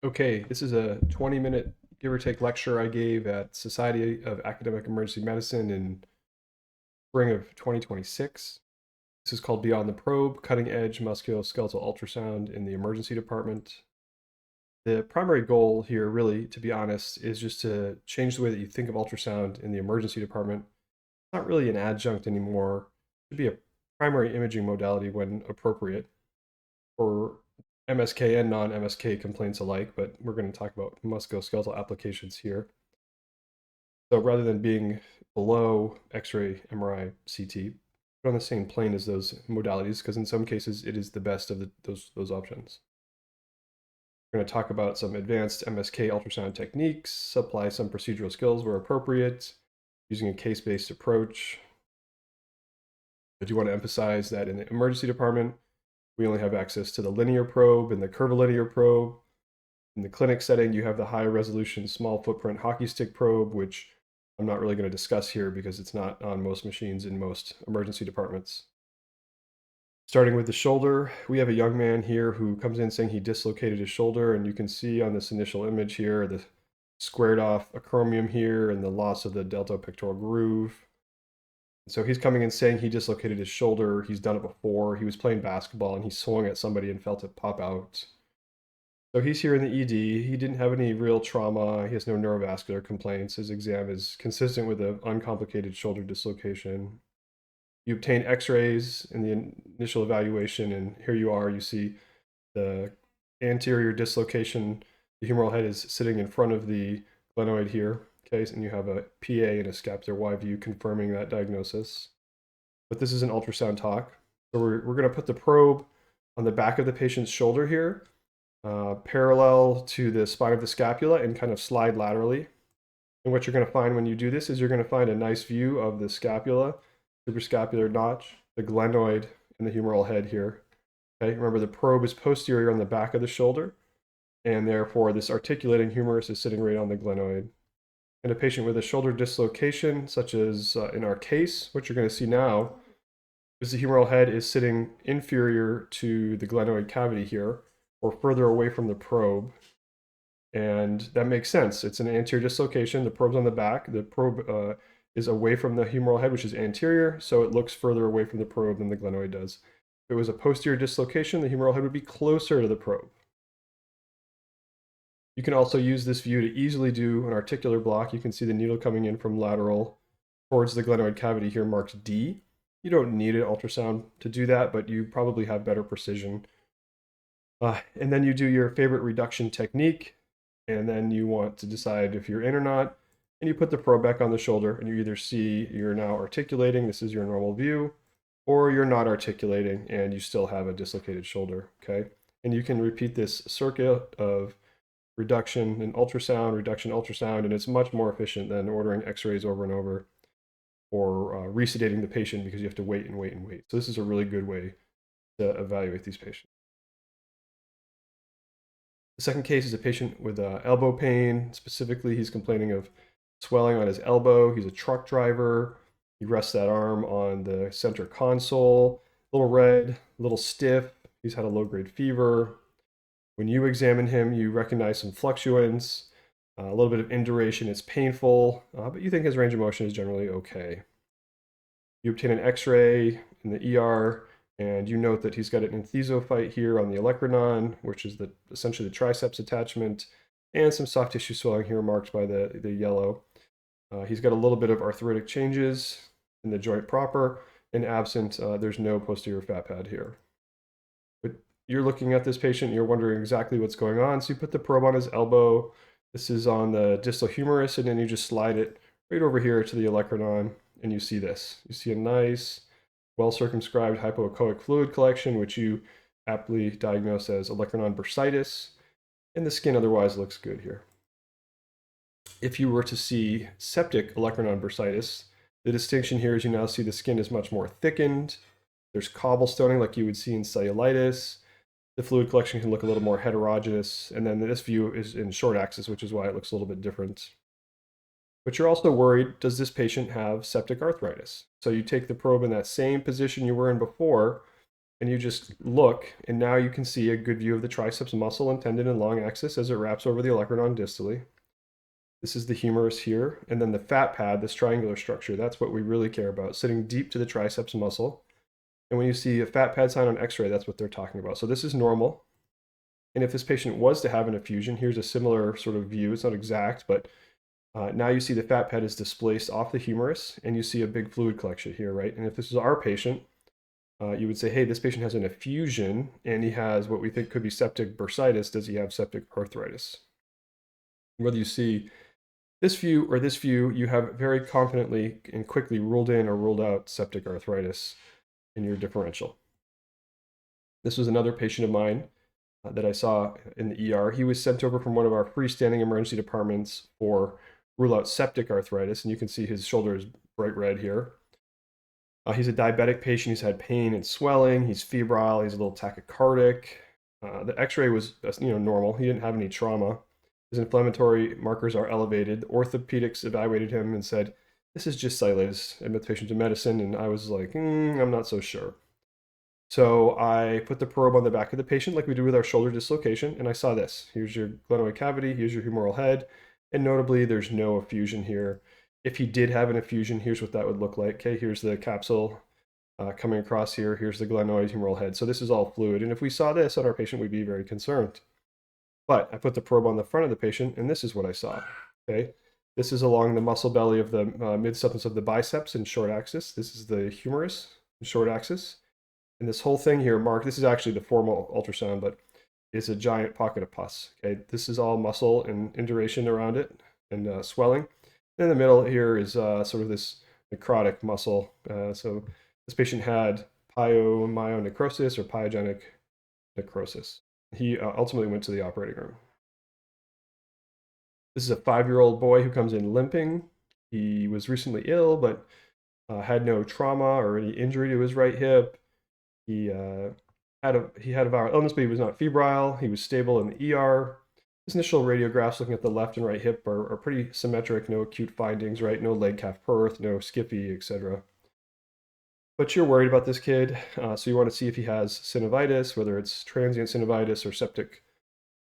Okay, this is a 20-minute give or take lecture I gave at Society of Academic Emergency Medicine in spring of 2026. This is called Beyond the Probe, Cutting Edge Musculoskeletal Ultrasound in the Emergency Department. The primary goal here, really, to be honest, is just to change the way that you think of ultrasound in the emergency department. It's not really an adjunct anymore. It should be a primary imaging modality when appropriate for MSK and non-MSK complaints alike, but we're going to talk about musculoskeletal applications here. So rather than being below X-ray, MRI, CT, put on the same plane as those modalities, because in some cases it is the best of those options. We're going to talk about some advanced MSK ultrasound techniques, apply some procedural skills where appropriate, using a case-based approach. I do want to emphasize that in the emergency department, we only have access to the linear probe and the curvilinear probe. In the clinic setting, you have the high resolution small footprint hockey stick probe, which I'm not really going to discuss here because it's not on most machines in most emergency departments. Starting with the shoulder, we have a young man here who comes in saying he dislocated his shoulder, and you can see on this initial image here the squared off acromion here and the loss of the delta pectoral groove. So he's coming in saying he dislocated his shoulder. He's done it before. He was playing basketball and he swung at somebody and felt it pop out. So he's here in the ED. He didn't have any real trauma. He has no neurovascular complaints. His exam is consistent with an uncomplicated shoulder dislocation. You obtain x-rays in the initial evaluation, and here you are. You see the anterior dislocation. The humeral head is sitting in front of the glenoid here. Okay, and you have a PA and a scapular Y view confirming that diagnosis. But this is an ultrasound talk. So we're going to put the probe on the back of the patient's shoulder here, parallel to the spine of the scapula, and kind of slide laterally. And what you're going to find when you do this is you're going to find a nice view of the scapula, suprascapular notch, the glenoid, and the humeral head here. Okay, remember the probe is posterior on the back of the shoulder, and therefore this articulating humerus is sitting right on the glenoid. In a patient with a shoulder dislocation, such as in our case, what you're going to see now is the humeral head is sitting inferior to the glenoid cavity here, or further away from the probe. And that makes sense. It's an anterior dislocation. The probe's on the back. The probe is away from the humeral head, which is anterior, so it looks further away from the probe than the glenoid does. If it was a posterior dislocation, the humeral head would be closer to the probe. You can also use this view to easily do an articular block. You can see the needle coming in from lateral towards the glenoid cavity here marked D. You don't need an ultrasound to do that, but you probably have better precision. And then you do your favorite reduction technique, and then you want to decide if you're in or not, and you put the probe back on the shoulder, and you either see you're now articulating, this is your normal view, or you're not articulating and you still have a dislocated shoulder, okay? And you can repeat this circuit of reduction and ultrasound, and it's much more efficient than ordering x-rays over and over or resedating the patient because you have to wait and wait and wait. So this is a really good way to evaluate these patients. The second case is a patient with elbow pain. Specifically, he's complaining of swelling on his elbow. He's a truck driver. He rests that arm on the center console. A little red, a little stiff. He's had a low-grade fever. When you examine him, you recognize some fluctuance, a little bit of induration. It's painful, but you think his range of motion is generally okay. You obtain an x-ray in the ER, and you note that he's got an enthesophyte here on the olecranon, which is essentially the triceps attachment, and some soft tissue swelling here marked by the yellow. He's got a little bit of arthritic changes in the joint proper, and absent, there's no posterior fat pad here. But you're looking at this patient, you're wondering exactly what's going on, so you put the probe on his elbow. This is on the distal humerus, and then you just slide it right over here to the olecranon, and you see this. You see a nice, well-circumscribed hypoechoic fluid collection, which you aptly diagnose as olecranon bursitis, and the skin otherwise looks good here. If you were to see septic olecranon bursitis, the distinction here is you now see the skin is much more thickened. There's cobblestoning like you would see in cellulitis. The fluid collection can look a little more heterogeneous, and then this view is in short axis, which is why it looks a little bit different. But you're also worried, does this patient have septic arthritis? So you take the probe in that same position you were in before, and you just look, and now you can see a good view of the triceps muscle and tendon and long axis as it wraps over the olecranon distally. This is the humerus here, and then the fat pad, this triangular structure, that's what we really care about, sitting deep to the triceps muscle. And when you see a fat pad sign on x-ray, that's what they're talking about. So this is normal. And if this patient was to have an effusion, here's a similar sort of view. It's not exact, but now you see the fat pad is displaced off the humerus, and you see a big fluid collection here, right? And if this is our patient, you would say, hey, this patient has an effusion, and he has what we think could be septic bursitis. Does he have septic arthritis? Whether you see this view or this view, you have very confidently and quickly ruled in or ruled out septic arthritis in your differential. This was another patient of mine that I saw in the ER. He was sent over from one of our freestanding emergency departments for rule out septic arthritis, and you can see his shoulder is bright red here. He's a diabetic patient. He's had pain and swelling. He's febrile. He's a little tachycardic. The x-ray was normal. He didn't have any trauma. His inflammatory markers are elevated. Orthopedics evaluated him and said, this is just cellulitis. Admit the patient to medicine, and I was like, I'm not so sure. So I put the probe on the back of the patient like we do with our shoulder dislocation, and I saw this. Here's your glenoid cavity, here's your humeral head, and notably there's no effusion here. If he did have an effusion, here's what that would look like. Okay, here's the capsule coming across here, here's the glenoid humeral head. So this is all fluid, and if we saw this on our patient, we'd be very concerned. But I put the probe on the front of the patient, and this is what I saw. Okay, this is along the muscle belly of the mid-substance of the biceps in short axis. This is the humerus in short axis. And this whole thing here, Mark, this is actually the formal ultrasound, but it's a giant pocket of pus. Okay, this is all muscle and induration around it and swelling. In the middle here is sort of this necrotic muscle. So this patient had pyomyonecrosis or pyogenic necrosis. He ultimately went to the operating room. This is a 5-year-old boy who comes in limping. He was recently ill, but had no trauma or any injury to his right hip. He had a viral illness, but he was not febrile. He was stable in the ER. His initial radiographs looking at the left and right hip are pretty symmetric. No acute findings, right? No leg calf perth, no skiffy, etc. But you're worried about this kid, so you want to see if he has synovitis, whether it's transient synovitis or septic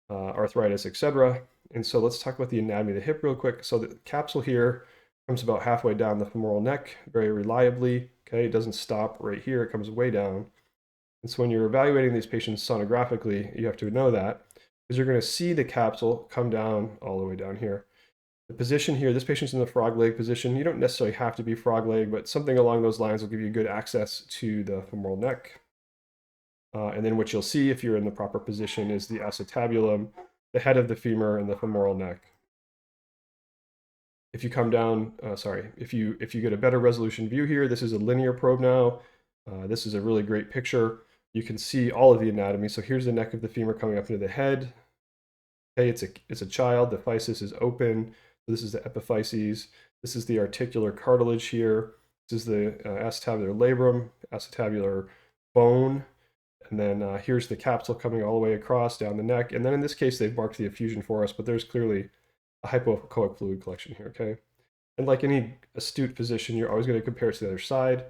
arthritis, etc. And so let's talk about the anatomy of the hip real quick. So the capsule here comes about halfway down the femoral neck, very reliably. Okay, it doesn't stop right here. It comes way down. And so when you're evaluating these patients sonographically, you have to know that because you're going to see the capsule come down all the way down here. The position here, this patient's in the frog leg position. You don't necessarily have to be frog leg, but something along those lines will give you good access to the femoral neck. And then what you'll see if you're in the proper position is the acetabulum, the head of the femur, and the femoral neck. If you come down, if you get a better resolution view here, this is a linear probe now. This is a really great picture. You can see all of the anatomy. So here's the neck of the femur coming up into the head. Okay, it's a child. The physis is open. This is the epiphyses. This is the articular cartilage here. This is the acetabular labrum, acetabular bone. And then here's the capsule coming all the way across down the neck. And then in this case, they've marked the effusion for us, but there's clearly a hypoechoic fluid collection here, okay? And like any astute physician, you're always going to compare it to the other side.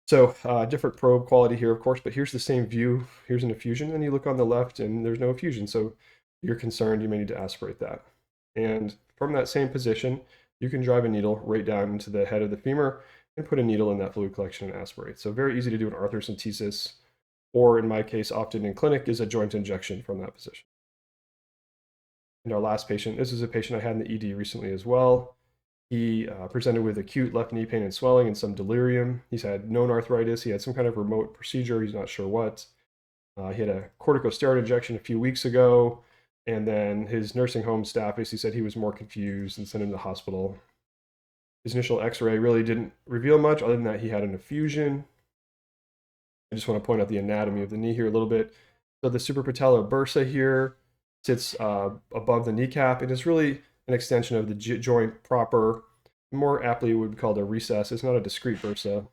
So different probe quality here, of course, but here's the same view. Here's an effusion, and you look on the left, and there's no effusion. So you're concerned, you may need to aspirate that. And from that same position, you can drive a needle right down into the head of the femur and put a needle in that fluid collection and aspirate. So very easy to do an arthrocentesis, or in my case, often in clinic, is a joint injection from that position. And our last patient, this is a patient I had in the ED recently as well. He presented with acute left knee pain and swelling and some delirium. He's had known arthritis. He had some kind of remote procedure. He's not sure what. He had a corticosteroid injection a few weeks ago. And then his nursing home staff basically said he was more confused and sent him to the hospital. His initial x-ray really didn't reveal much other than that he had an effusion. I just want to point out the anatomy of the knee here a little bit. So the suprapatellar bursa here sits above the kneecap. It is really an extension of the joint proper. More aptly would be called a recess. It's not a discrete bursa.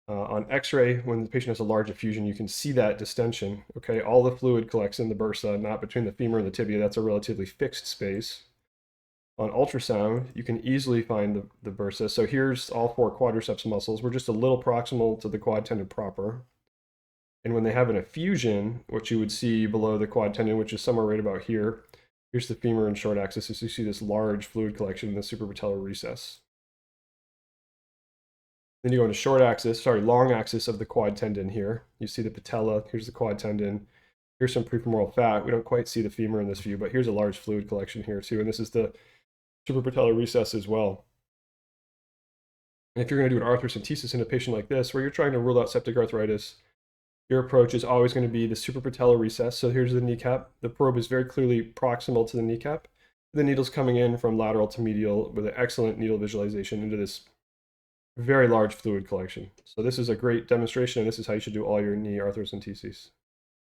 On x-ray, when the patient has a large effusion, you can see that distension. Okay, all the fluid collects in the bursa, not between the femur and the tibia. That's a relatively fixed space. On ultrasound, you can easily find the bursa. So here's all 4 quadriceps muscles. We're just a little proximal to the quad tendon proper. And when they have an effusion, what you would see below the quad tendon, which is somewhere right about here, here's the femur and short axis, is you see this large fluid collection in the suprapatellar recess. Then you go into long axis of the quad tendon here. You see the patella, here's the quad tendon. Here's some prefemoral fat. We don't quite see the femur in this view, but here's a large fluid collection here too. And this is the suprapatellar recess as well. And if you're going to do an arthrocentesis in a patient like this, where you're trying to rule out septic arthritis, your approach is always going to be the suprapatellar recess. So here's the kneecap. The probe is very clearly proximal to the kneecap. The needle's coming in from lateral to medial with an excellent needle visualization into this very large fluid collection. So this is a great demonstration, and this is how you should do all your knee arthrocenteses.